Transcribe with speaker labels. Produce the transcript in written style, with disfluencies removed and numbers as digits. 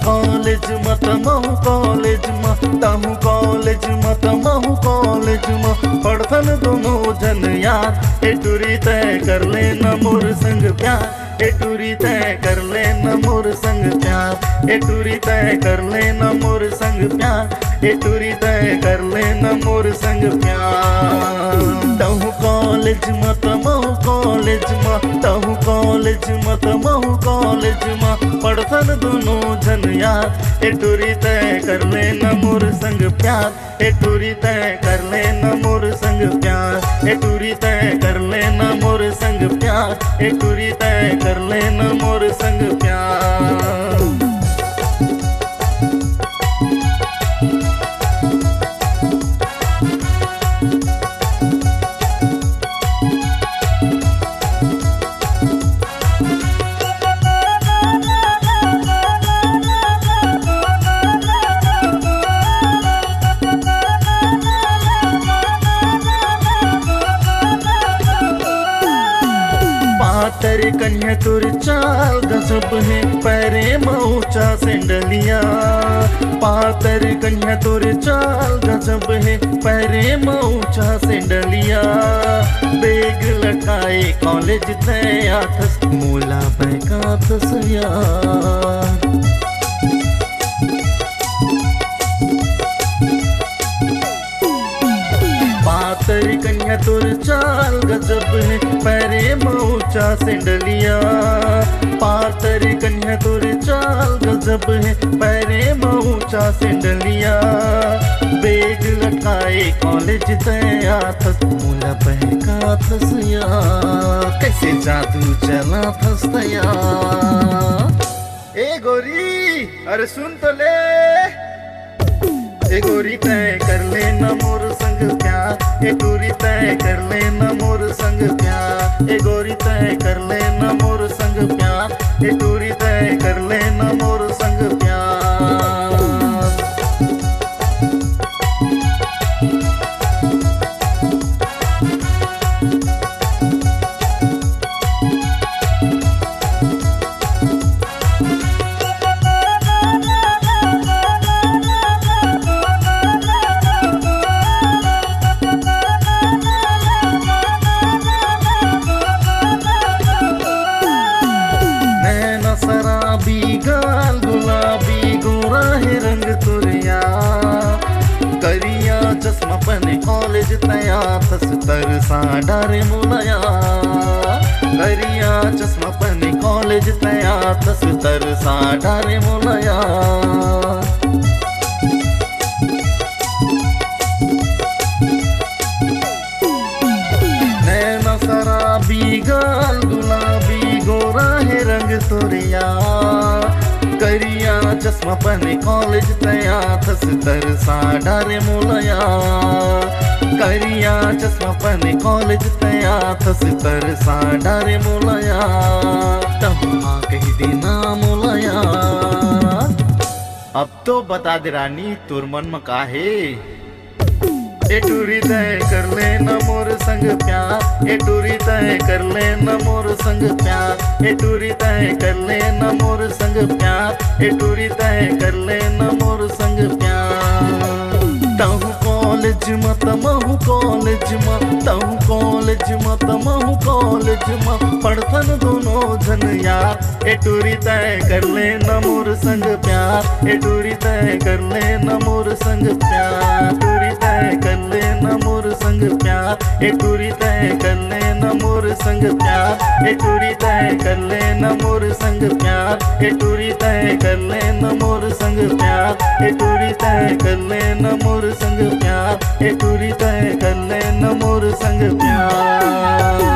Speaker 1: College मत Mhow college तहु college मत महू कॉलेज पढ़थन दोनों जन यार ए टूरी तय कर लेना मोर संग प्यार ए टूरी तय कर लेना मोर संग प्यार ए टूरी तय कर लेना मोर संग प्यार ए टूरी तय कर लेना मोर संग प्यार तहु कॉलेज मत महू कॉलेज तहु कॉलेज मत महू कॉलेज पढ़थन दोनों जन यार ए टूरी तय कर लेना मोर संग प्यार ए टूरी तय कर लेना मोर संग प्यार ए टूरी तय कर लेना मोर संग प्यार ए टूरी तय कर लेना मोर संग प्यार। तेरे कन्या तुर चाल गजब है पैरे मऊचा सेंडलिया पातर कन्या तुर चाल गजब है पैरे मऊचा सेंडलिया बेग लटाए कॉलेज तया थस मूला बैका थसया तेरी कन्या तुर चाल गजब है पैरे मऊचा सेंडलिया पातरी कन्या तुर चाल गजब है पैरे मऊचा सेंडलिया बेग लटाए कॉलेज तया थस मूला बहका थसया कैसे जादू चला थसया। ए गोरी अरे सुन तो ले ए गोरी तय कर लेना मोर संग प्यार ए टूरी तय कर लेना मोर संग प्यार ए गोरी तय कर लेना मोर संग प्यार ए टूरी तय कर लेना मोर संग प्यार। गाल गुलाबी गोरा है रंग तुरिया करिया चश्मा पहने कॉलेज तया थस तरसा डारे मुलाया करिया चश्मा पहने कॉलेज तया थस तरसा डारे मुलाया नैना शराबी गाल गुलाबी गोरा है रंग तुरिया करिया चश्मा पहने कॉलेज तया थस तरसा डारे मुलाया करिया चश्मा पहने कॉलेज तया थस तरसा डारे मुलाया तम्मा कही देना मुलाया। अब तो बता दे रानी तुर मन में का है ए टूरी तय कर लेना मोर संग प्यार ए टूरी तय कर लेना मोर संग प्यार ए टूरी तय कर लेना मोर संग प्यार ए टूरी तय कर लेना मोर संग प्यार। तहु कॉलेज मत महू कॉलेज तहु कॉलेज मत महू कॉलेज पढ़थन दोनों जन यार ए टूरी तय कर लेना मोर संग प्यार ए टूरी तय कर लेना मोर संग प्यार टूरी तय कर लेना मोर संग प्यार ए टूरी तय कर लेना मोर संग प्यार ए टूरी तय कर लेना मोर संग प्यार ए टूरी तय कर लेना मोर संग प्यार ए टूरी तय कर लेना मोर संग प्यार ए टूरी तय कर लेना मोर संग प्यार।